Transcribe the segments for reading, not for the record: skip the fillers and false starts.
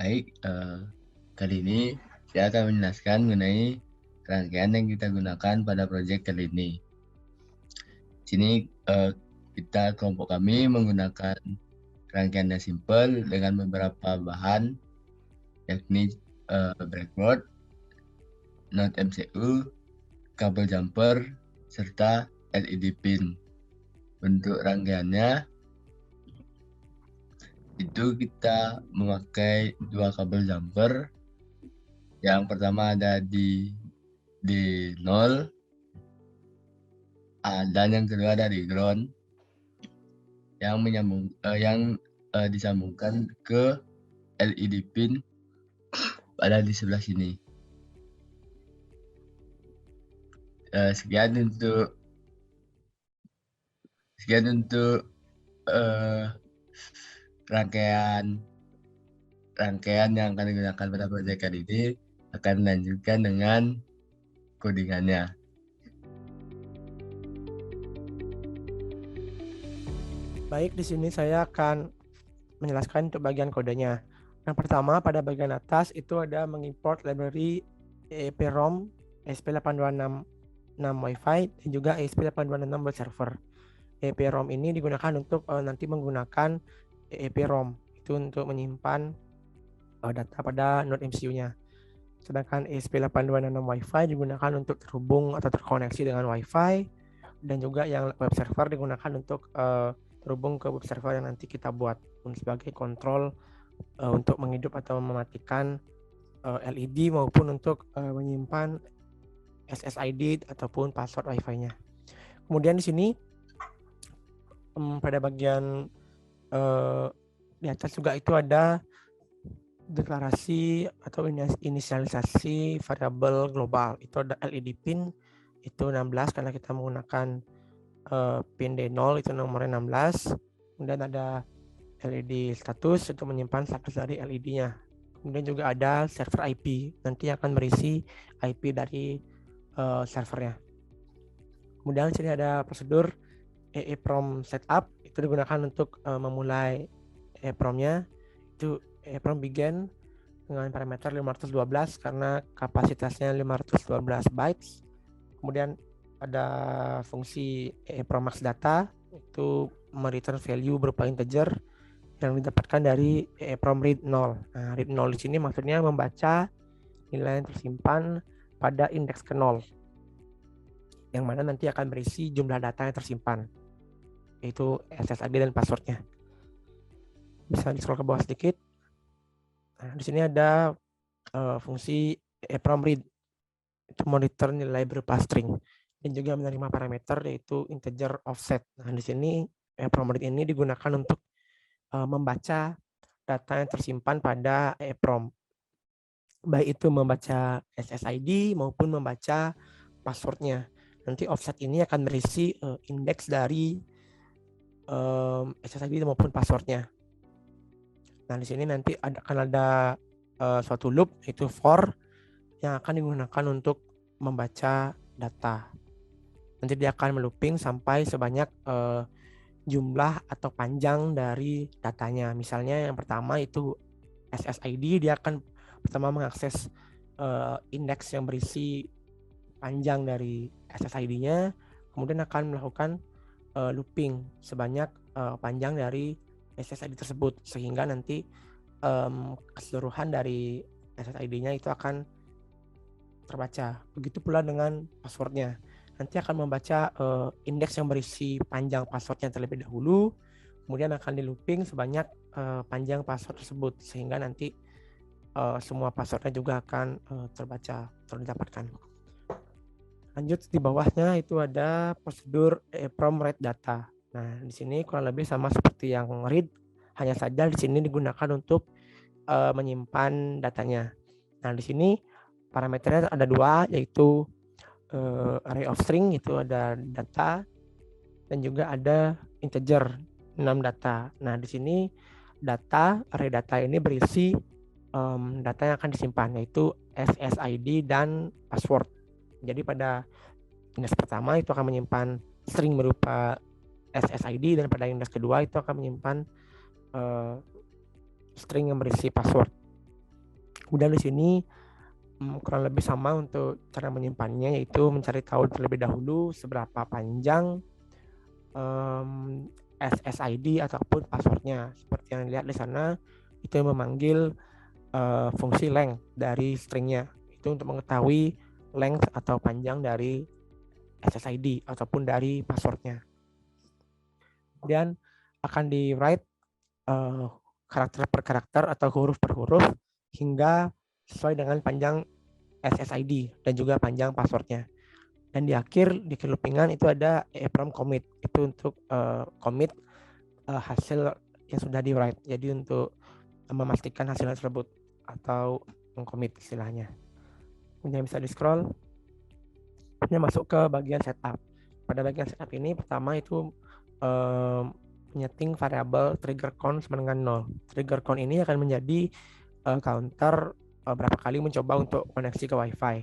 Baik, kali ini saya akan menjelaskan mengenai rangkaian yang kita gunakan pada proyek kali ini. Di sini kelompok kami menggunakan rangkaian yang simple dengan beberapa bahan, yakni breadboard, node MCU, kabel jumper, serta LED pin. Bentuk rangkaiannya itu kita memakai dua kabel jumper. Yang pertama ada di D0, dan yang kedua dari ground yang disambungkan ke LED pin pada di sebelah sini. Sekian untuk rangkaian yang akan digunakan pada proyek kali ini. Akan melanjutkan dengan codingannya. Baik, di sini saya akan menjelaskan untuk bagian kodenya. Yang pertama, pada bagian atas itu ada mengimport library EEPROM ESP8266 Wi-Fi dan juga ESP8266 buat server. EEPROM ini digunakan untuk nanti menggunakan EEPROM itu untuk menyimpan data pada node MCU-nya. Sedangkan ESP8266 Wi-Fi digunakan untuk terhubung atau terkoneksi dengan Wi-Fi, dan juga yang web server digunakan untuk terhubung ke web server yang nanti kita buat sebagai kontrol untuk menghidup atau mematikan LED maupun untuk menyimpan SSID ataupun password Wi-Fi-nya. Kemudian di sini pada bagian di atas juga itu ada deklarasi atau inisialisasi variabel global. Itu ada LED pin itu 16 karena kita menggunakan pin D0 itu nomornya 16. Kemudian ada LED status untuk menyimpan status dari LED-nya. Kemudian juga ada server IP, nanti akan berisi IP dari servernya. Kemudian di sini ada prosedur EEPROM setup, itu digunakan untuk memulai EEPROM-nya. Itu EEPROM begin dengan parameter 512 karena kapasitasnya 512 bytes. Kemudian ada fungsi EEPROM max data, itu mereturn value berupa integer yang didapatkan dari EEPROM read 0. Nah, read 0 di sini maksudnya membaca nilai yang tersimpan pada indeks ke 0, yang mana nanti akan berisi jumlah data yang tersimpan, yaitu SSID dan passwordnya. Bisa di-scroll ke bawah sedikit. Nah, di sini ada fungsi EEPROM read, itu monitor nilai berupa string dan juga menerima parameter yaitu integer offset. Nah, di sini EEPROM read ini digunakan untuk membaca data yang tersimpan pada EEPROM, baik itu membaca SSID maupun membaca passwordnya. Nanti offset ini akan berisi indeks dari SSID maupun passwordnya. Nah, di sini nanti akan ada suatu loop yaitu for yang akan digunakan untuk membaca data. Nanti dia akan melooping sampai sebanyak jumlah atau panjang dari datanya. Misalnya yang pertama itu SSID, dia akan pertama mengakses indeks yang berisi panjang dari SSID-nya, kemudian akan melakukan looping sebanyak panjang dari SSID tersebut, sehingga nanti keseluruhan dari SSID-nya itu akan terbaca. Begitu pula dengan passwordnya. Nanti akan membaca indeks yang berisi panjang passwordnya terlebih dahulu, kemudian akan di looping sebanyak panjang password tersebut, sehingga nanti semua passwordnya juga akan terbaca atau didapatkan. Lanjut di bawahnya itu ada prosedur EEPROM read data. Nah, di sini kurang lebih sama seperti yang read, hanya saja di sini digunakan untuk menyimpan datanya. Nah, di sini parameternya ada dua, yaitu array of string itu ada data, dan juga ada integer 6 data. Nah, di sini array data ini berisi data yang akan disimpan, yaitu SSID dan password. Jadi pada indeks pertama itu akan menyimpan string berupa SSID, dan pada indeks kedua itu akan menyimpan string yang berisi password. Kemudian di sini kurang lebih sama untuk cara menyimpannya, yaitu mencari tahu terlebih dahulu seberapa panjang SSID ataupun passwordnya. Seperti yang dilihat di sana, itu memanggil fungsi length dari stringnya. Itu untuk mengetahui length atau panjang dari SSID ataupun dari passwordnya. Kemudian akan di write karakter per karakter atau huruf per huruf hingga sesuai dengan panjang SSID dan juga panjang passwordnya. Dan di akhir di loopingan itu ada EEPROM commit, itu untuk commit hasil yang sudah di write. Jadi untuk memastikan hasil tersebut atau mengcommit istilahnya. Kemudian bisa di scroll. Kemudian masuk ke bagian setup. Pada bagian setup ini pertama itu menyeting variabel trigger count sama dengan 0. Trigger count ini akan menjadi counter berapa kali mencoba untuk koneksi ke WiFi.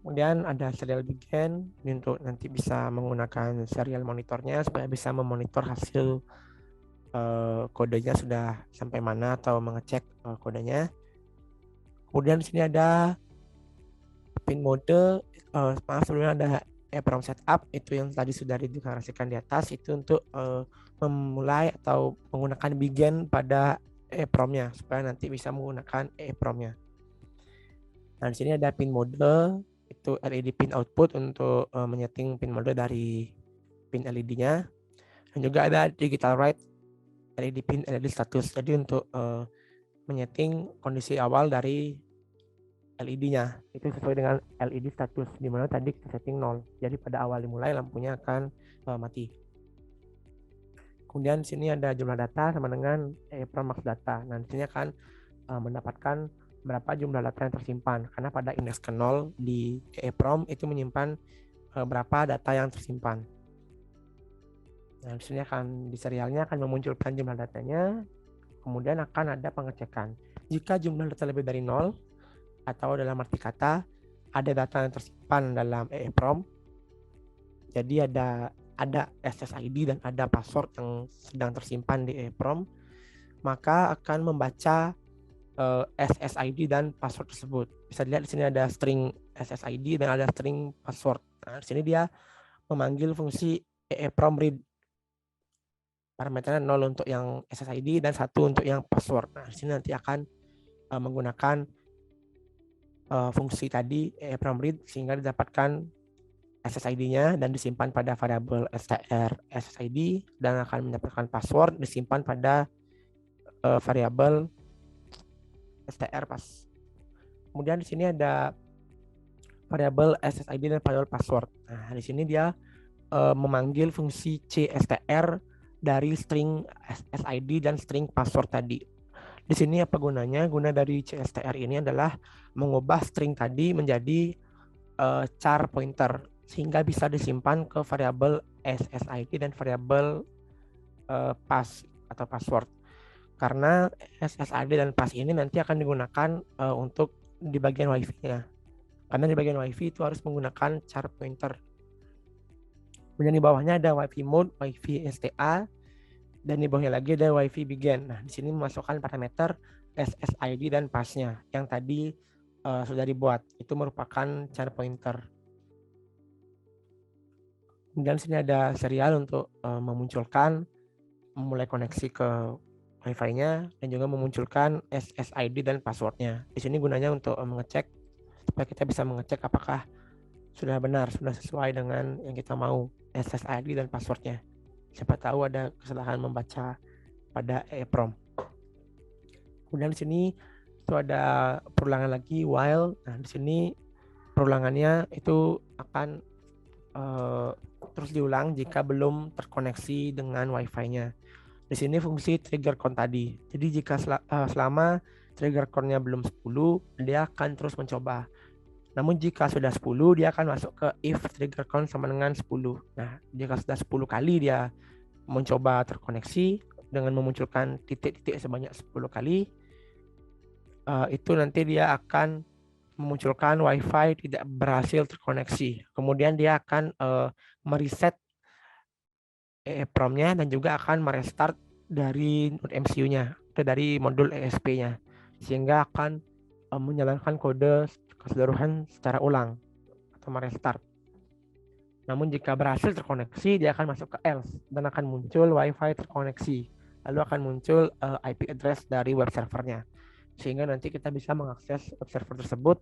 Kemudian ada serial begin, ini untuk nanti bisa menggunakan serial monitornya supaya bisa memonitor hasil kodenya sudah sampai mana atau mengecek kodenya. Kemudian di sini ada pin mode, maaf sebelumnya ada EEPROM setup, itu yang tadi sudah dideklarasikan di atas, itu untuk memulai atau menggunakan begin pada EEPROM-nya supaya nanti bisa menggunakan EEPROM-nya. Nah di sini ada pin mode, itu LED pin output untuk menyeting pin mode dari pin LED-nya, dan juga ada digital write LED pin LED status, jadi untuk menyeting kondisi awal dari LED-nya itu sesuai dengan LED status, di mana tadi kita setting 0, jadi pada awal dimulai lampunya akan mati. Kemudian di sini ada jumlah data sama dengan EEPROM max data. Nah di sini akan mendapatkan berapa jumlah data yang tersimpan, karena pada indeks ke 0 di EEPROM itu menyimpan berapa data yang tersimpan. Nah di sini akan di serialnya akan memunculkan jumlah datanya, kemudian akan ada pengecekan. Jika jumlah data lebih dari 0 atau dalam arti kata ada data yang tersimpan dalam EEPROM, jadi ada SSID dan ada password yang sedang tersimpan di EEPROM, maka akan membaca SSID dan password tersebut. Bisa dilihat di sini ada string SSID dan ada string password. Nah, di sini dia memanggil fungsi EEPROM read. Parameternya 0 untuk yang SSID dan 1 untuk yang password. Nah, di sini nanti akan menggunakan fungsi tadi EEPROM read sehingga didapatkan SSID-nya dan disimpan pada variabel str SSID, dan akan mendapatkan password disimpan pada variabel str pas. Kemudian di sini ada variabel SSID dan variabel password. Nah, di sini dia memanggil fungsi cstr dari string SSID dan string password tadi. Di sini apa gunanya? Guna dari cstr ini adalah mengubah string tadi menjadi char pointer sehingga bisa disimpan ke variabel SSID dan variabel pass atau password. Karena SSID dan pass ini nanti akan digunakan untuk di bagian WiFi-nya. Karena di bagian WiFi itu harus menggunakan char pointer. Kemudian di bawahnya ada WiFi mode, WiFi STA, dan di bawahnya lagi ada WiFi begin. Nah, di sini memasukkan parameter SSID dan pass-nya yang tadi sudah dibuat. Itu merupakan char pointer. Kemudian sini ada serial untuk memulai koneksi ke WiFi-nya dan juga memunculkan SSID dan password-nya. Di sini gunanya untuk mengecek supaya kita bisa mengecek apakah sudah benar, sudah sesuai dengan yang kita mau SSID dan password-nya. Siapa tahu ada kesalahan membaca pada EEPROM. Kemudian di sini itu ada perulangan lagi while. Nah, di sini perulangannya itu akan terus diulang jika belum terkoneksi dengan WiFi-nya. Di sini fungsi trigger count tadi. Jadi jika selama trigger count-nya belum 10, dia akan terus mencoba. Namun jika sudah 10, dia akan masuk ke if trigger count sama dengan 10. Nah, jika sudah 10 kali dia mencoba terkoneksi dengan memunculkan titik-titik sebanyak 10 kali, itu nanti dia akan memunculkan WiFi tidak berhasil terkoneksi. Kemudian dia akan mereset EEPROM-nya dan juga akan merestart dari node MCU-nya atau dari modul ESP-nya, sehingga akan menjalankan kode keseluruhan secara ulang atau merestart. Namun jika berhasil terkoneksi, dia akan masuk ke else dan akan muncul Wi-Fi terkoneksi. Lalu akan muncul IP address dari web servernya. Sehingga nanti kita bisa mengakses web server tersebut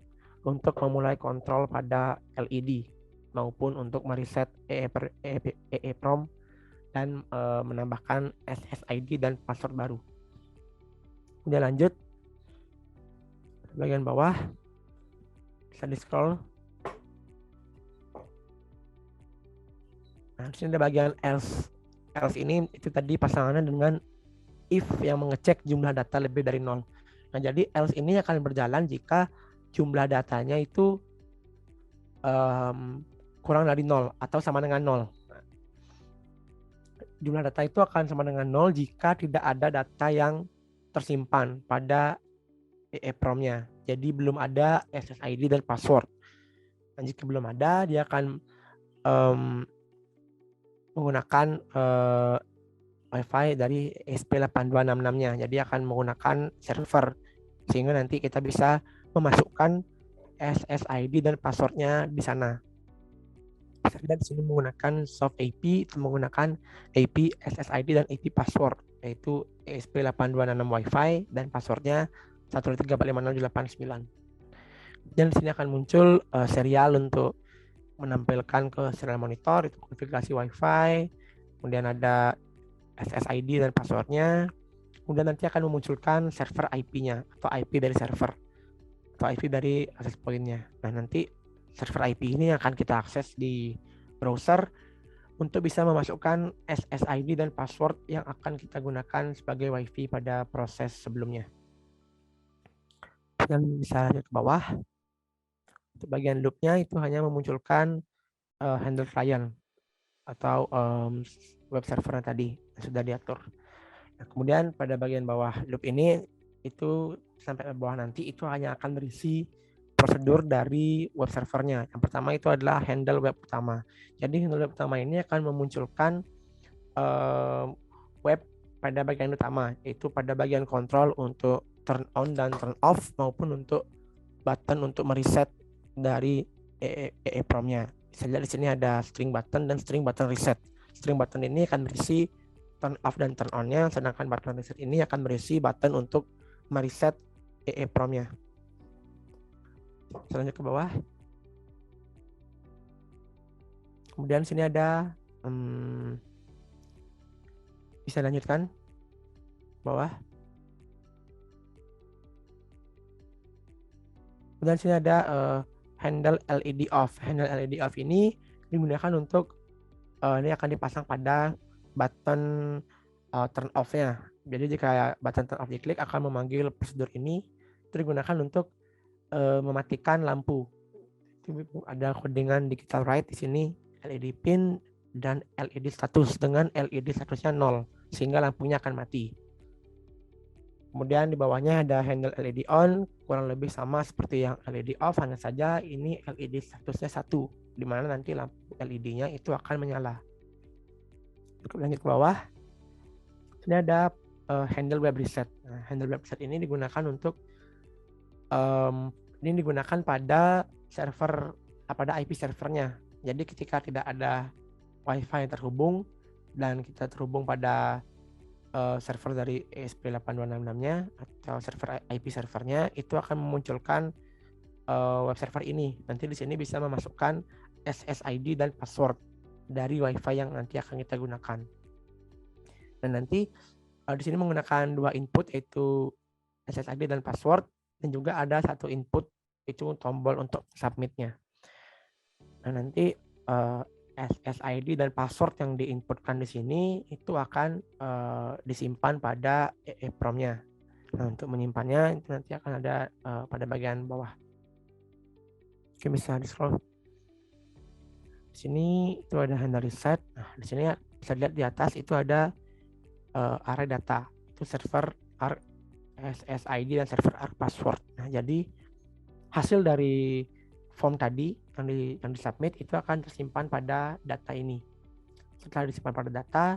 untuk memulai kontrol pada LED maupun untuk mereset EEPROM dan menambahkan SSID dan password baru. Kemudian lanjut bagian bawah bisa di scroll. Nah, di sini ada bagian else. Else ini itu tadi pasangannya dengan if yang mengecek jumlah data lebih dari 0. Nah, jadi else ini akan berjalan jika jumlah datanya itu kurang dari 0 atau sama dengan 0. Jumlah data itu akan sama dengan 0 jika tidak ada data yang tersimpan pada EEPROM-nya. Jadi belum ada SSID dan password. Dan jika belum ada, dia akan menggunakan Wi-Fi dari ESP8266-nya. Jadi akan menggunakan server sehingga nanti kita bisa memasukkan SSID dan passwordnya di sana. Kita di sini menggunakan soft AP, itu menggunakan AP SSID dan AP password, yaitu ESP8266 Wi-Fi dan passwordnya 123456789. Dan di sini akan muncul serial untuk menampilkan ke serial monitor, itu konfigurasi Wi-Fi, kemudian ada SSID dan passwordnya, kemudian nanti akan memunculkan server IP-nya atau IP dari server atau IP dari access point-nya. Nah, nanti server IP ini akan kita akses di browser untuk bisa memasukkan SSID dan password yang akan kita gunakan sebagai Wi-Fi pada proses sebelumnya. Dan bisa lanjut ke bawah. Untuk bagian loop-nya itu hanya memunculkan handle client atau web server yang tadi yang sudah diatur. Nah, kemudian pada bagian bawah loop ini itu sampai ke bawah nanti itu hanya akan berisi prosedur dari web servernya. Yang pertama itu adalah handle web utama. Jadi handle web utama ini akan memunculkan web pada bagian utama, yaitu pada bagian kontrol untuk turn on dan turn off maupun untuk button untuk mereset dari EEPROM-nya. Bisa lihat di sini ada string button dan string button reset. String button ini akan berisi turn off dan turn on-nya, sedangkan button reset ini akan berisi button untuk mereset EEPROM-nya. Selanjutnya ke bawah. Kemudian sini ada bisa lanjutkan bawah. Kemudian sini ada handle LED off. Handle LED off ini digunakan untuk ini akan dipasang pada button turn off-nya. Jadi jika button turn off diklik akan memanggil prosedur ini. Itu digunakan untuk mematikan lampu. Ada codingan digital write di sini, LED pin dan LED status dengan LED statusnya 0 sehingga lampunya akan mati. Kemudian di bawahnya ada handle LED on, kurang lebih sama seperti yang LED off, hanya saja ini LED statusnya 1, di mana nanti lampu LED-nya itu akan menyala. Lanjut ke bawah. Ini ada handle web reset. Nah, handle web reset ini digunakan untuk ini digunakan pada server pada IP servernya. Jadi ketika tidak ada Wi-Fi yang terhubung dan kita terhubung pada server dari ESP8266-nya atau server IP servernya, itu akan memunculkan web server ini. Nanti di sini bisa memasukkan SSID dan password dari Wi-Fi yang nanti akan kita gunakan. Dan nanti di sini menggunakan 2 input, yaitu SSID dan password, dan juga ada 1 input, itu tombol untuk submit-nya. Nah, nanti SSID dan password yang diinputkan di sini itu akan disimpan pada EEPROM-nya. Nah, untuk menyimpannya itu nanti akan ada pada bagian bawah. Oke, bisa di scroll. Di sini itu ada handle reset. Nah, di sini bisa lihat di atas itu ada array data. Itu server SSID dan server password. Nah, jadi hasil dari form tadi yang disubmit itu akan tersimpan pada data ini. Setelah disimpan pada data,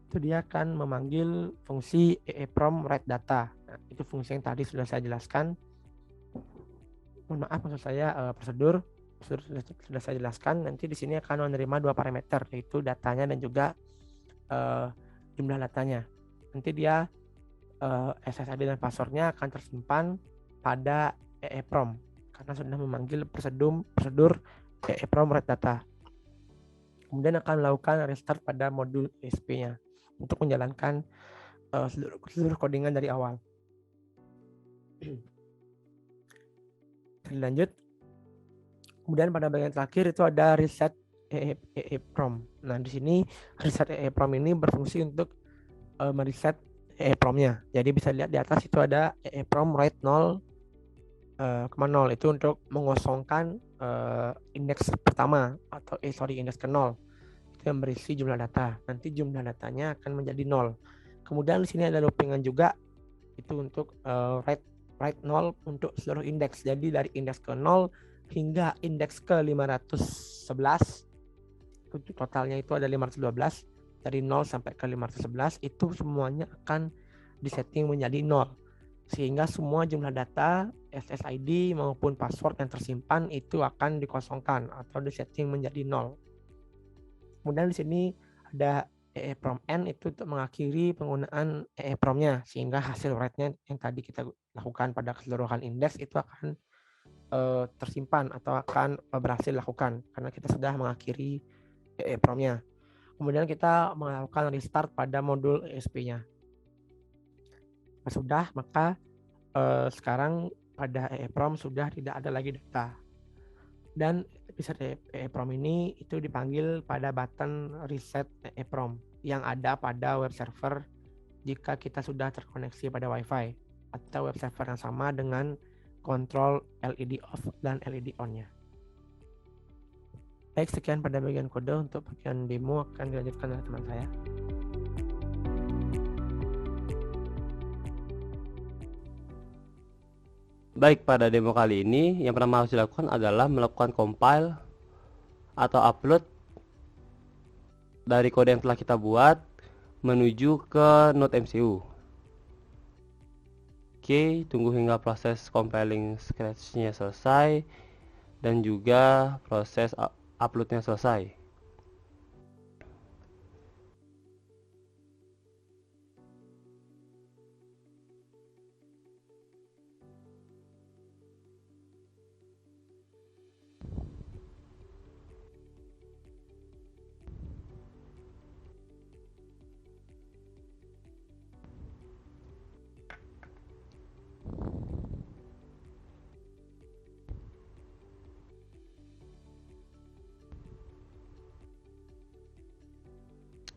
itu dia akan memanggil fungsi EEPROM write data. Nah, itu fungsi yang tadi sudah saya jelaskan. mohon maaf maksud saya prosedur sudah saya jelaskan. Nanti di sini akan menerima dua parameter, yaitu datanya dan juga jumlah datanya. Nanti dia SSID dan passwordnya akan tersimpan pada EEPROM karena sudah memanggil prosedur EEPROM write data. Kemudian akan melakukan restart pada modul ESP-nya untuk menjalankan seluruh codingan dari awal. Lanjut. Kemudian pada bagian terakhir itu ada reset EEPROM. Nah, di sini reset EEPROM ini berfungsi untuk mereset EEPROM-nya. Jadi bisa lihat di atas itu ada EEPROM write 0,0 itu untuk mengosongkan indeks pertama atau indeks ke 0. Itu yang berisi jumlah data. Nanti jumlah datanya akan menjadi 0. Kemudian di sini ada loopingan juga, itu untuk write 0 untuk seluruh indeks. Jadi dari indeks ke 0 hingga indeks ke 511, itu totalnya itu ada 512. Dari 0 sampai ke 511 itu semuanya akan disetting menjadi 0. Sehingga semua jumlah data, SSID maupun password yang tersimpan itu akan dikosongkan atau disetting menjadi 0. Kemudian di sini ada EEPROM N, itu untuk mengakhiri penggunaan EEPROM-nya, sehingga hasil write-nya yang tadi kita lakukan pada keseluruhan indeks itu akan tersimpan atau akan berhasil dilakukan karena kita sudah mengakhiri EEPROM-nya. Kemudian kita melakukan restart pada modul ESP-nya. Sudah, maka sekarang pada EEPROM sudah tidak ada lagi data. Dan reset EEPROM ini itu dipanggil pada button reset EEPROM yang ada pada web server jika kita sudah terkoneksi pada WiFi atau web server yang sama dengan kontrol LED off dan LED on-nya. Baik, sekian pada bagian kode. Untuk bagian demo akan dilanjutkan oleh teman saya. Baik, pada demo kali ini yang pertama harus dilakukan adalah melakukan compile atau upload dari kode yang telah kita buat menuju ke NodeMCU. Oke, tunggu hingga proses compiling scratch-nya selesai dan juga proses upload-nya selesai.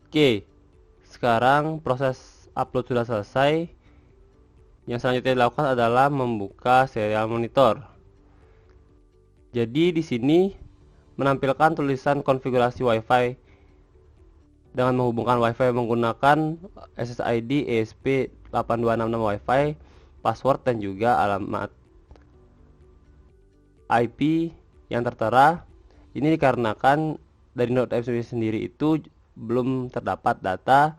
Oke, sekarang proses upload sudah selesai. Yang selanjutnya dilakukan adalah membuka serial monitor. Jadi di sini menampilkan tulisan konfigurasi WiFi dengan menghubungkan WiFi menggunakan SSID ESP8266 WiFi, password dan juga alamat IP yang tertera. Ini dikarenakan dari NodeMCU sendiri itu belum terdapat data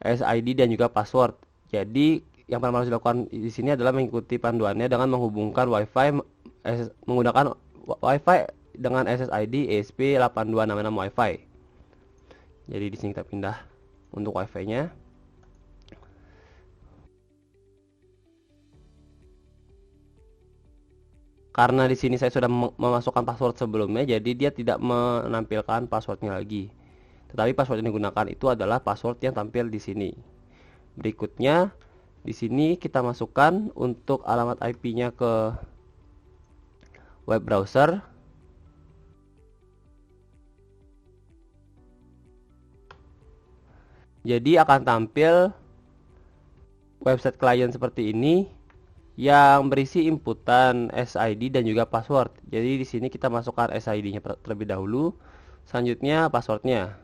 SSID dan juga password. Jadi yang pertama harus dilakukan di sini adalah mengikuti panduannya dengan menghubungkan WiFi menggunakan WiFi dengan SSID ESP8266 WiFi. Jadi di sini kita pindah untuk WiFi-nya. Karena di sini saya sudah memasukkan password sebelumnya, jadi dia tidak menampilkan passwordnya lagi. Tetapi password yang digunakan itu adalah password yang tampil di sini. Berikutnya, di sini kita masukkan untuk alamat IP-nya ke web browser. Jadi akan tampil website klien seperti ini yang berisi inputan SID dan juga password. Jadi di sini kita masukkan SID-nya terlebih dahulu, selanjutnya passwordnya.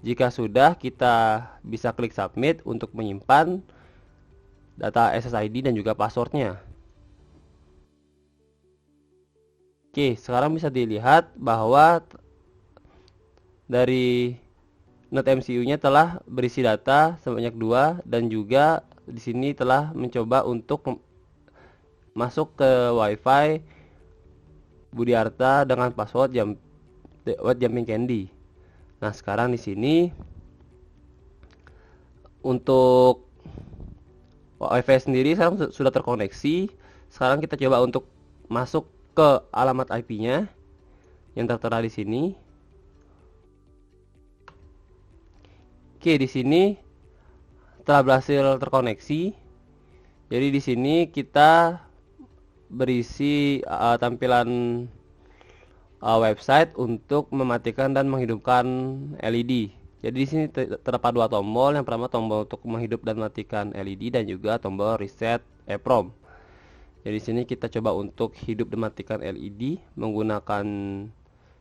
Jika sudah, kita bisa klik submit untuk menyimpan data SSID dan juga passwordnya. Oke, sekarang bisa dilihat bahwa dari NodeMCU-nya telah berisi data sebanyak 2 dan juga di sini telah mencoba untuk masuk ke WiFi Budiarta dengan password Jumping Candy. Nah, sekarang di sini untuk WiFi sendiri sekarang sudah terkoneksi. Sekarang kita coba untuk masuk ke alamat IP-nya yang tertera di sini. Oke, di sini telah berhasil terkoneksi. Jadi di sini kita berisi tampilan website untuk mematikan dan menghidupkan LED. Jadi di sini terdapat dua tombol. Yang pertama tombol untuk menghidup dan matikan LED dan juga tombol reset EEPROM. Jadi di sini kita coba untuk hidup dan matikan LED menggunakan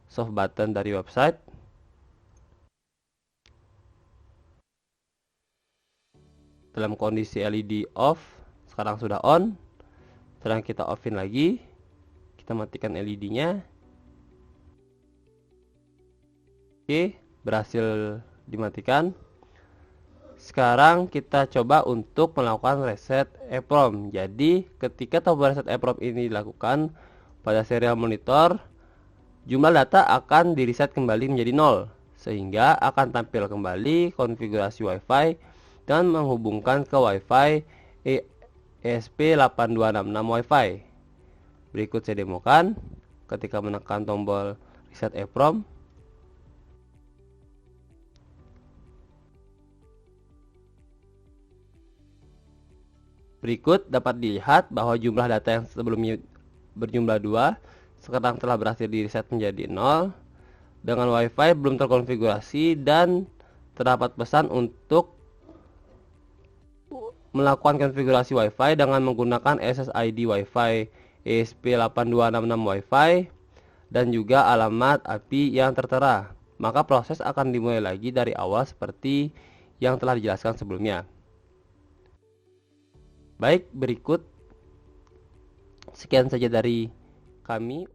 soft button dari website. Dalam kondisi LED off, sekarang sudah on. Sekarang kita offin lagi. Kita matikan LED-nya. Oke, berhasil dimatikan. Sekarang kita coba untuk melakukan reset EEPROM. Jadi ketika tombol reset EEPROM ini dilakukan pada serial monitor, jumlah data akan di reset kembali menjadi 0, sehingga akan tampil kembali konfigurasi WiFi dan menghubungkan ke WiFi ESP8266 WiFi. Berikut saya demokan ketika menekan tombol reset EEPROM. Berikut dapat dilihat bahwa jumlah data yang sebelumnya berjumlah 2 sekarang telah berhasil di reset menjadi 0 dengan WiFi belum terkonfigurasi, dan terdapat pesan untuk melakukan konfigurasi WiFi dengan menggunakan SSID WiFi ESP8266 WiFi dan juga alamat IP yang tertera. Maka proses akan dimulai lagi dari awal seperti yang telah dijelaskan sebelumnya. Baik, berikut sekian saja dari kami.